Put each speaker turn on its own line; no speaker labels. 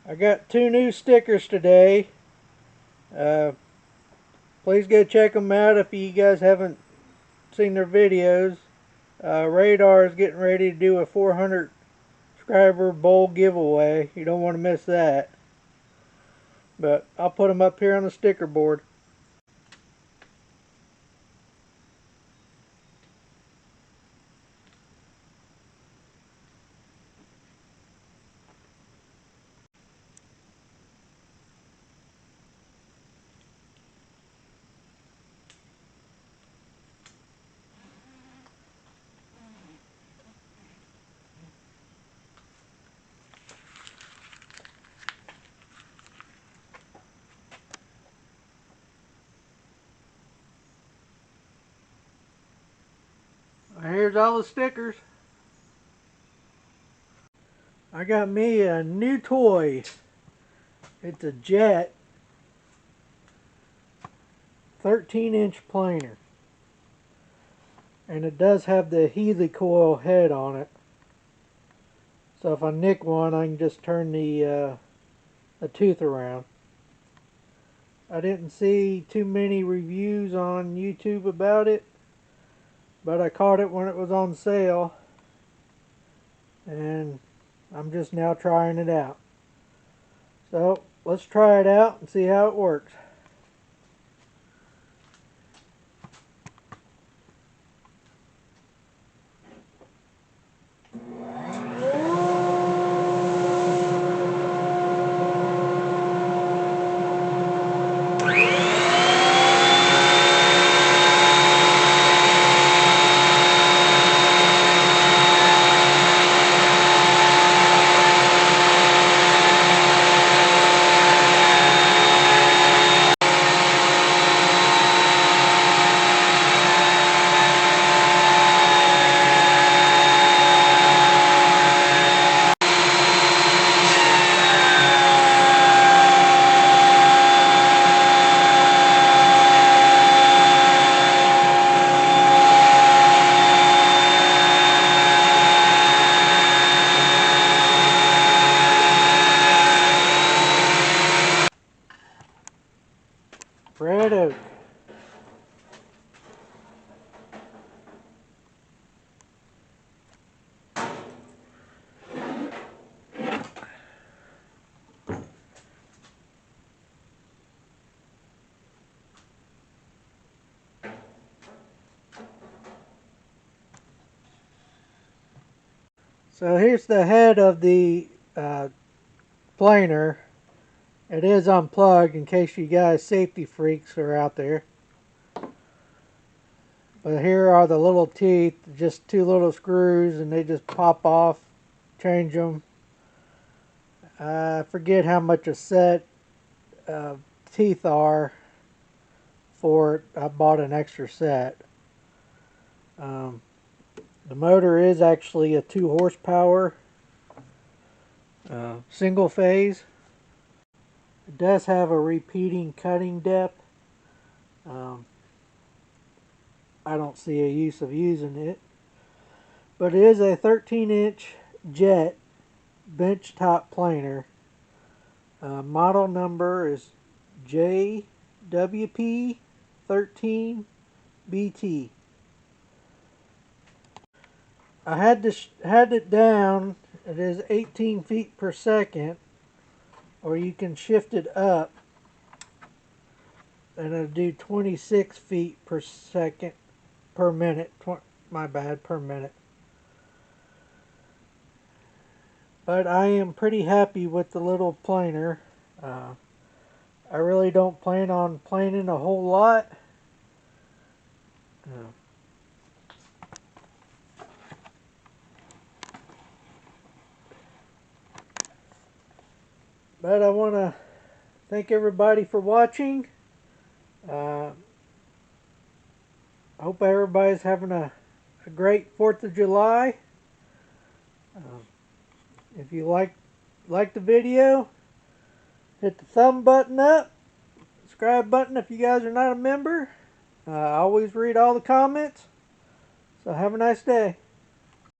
I got 2 new stickers today. Please go check them out if you guys haven't seen their videos. Radar is getting ready to do a 400 subscriber bowl giveaway. You don't want to miss that. But I'll put them up here on the sticker board. Here's all the stickers. I got me a new toy. It's a Jet 13-inch planer. And it does have the Helical head on it. So if I nick one, I can just turn the tooth around. I didn't see too many reviews on YouTube about it, but I caught it when it was on sale, and I'm just now trying it out. So let's try it out and see how it works. Red oak. So here's the head of the planer. It is unplugged in case you guys safety freaks are out there. But here are the little teeth, just 2 little screws, and they just pop off. Change them. I forget how much a set of teeth are for it. I bought an extra set. The motor is actually a 2 horsepower single phase. It does have a repeating cutting depth. I don't see a use of using it, but it is a 13-inch Jet benchtop planer. Model number is JWP 13TB. I had it down. It is 18 feet per second, or you can shift it up, and it'll do 26 feet per second per minute. Per minute. But I am pretty happy with the little planer. I really don't plan on planing a whole lot. But I want to thank everybody for watching. I hope everybody's having a great 4th of July. If you like the video, hit the thumb button up, subscribe button if you guys are not a member. I always read all the comments. So have a nice day.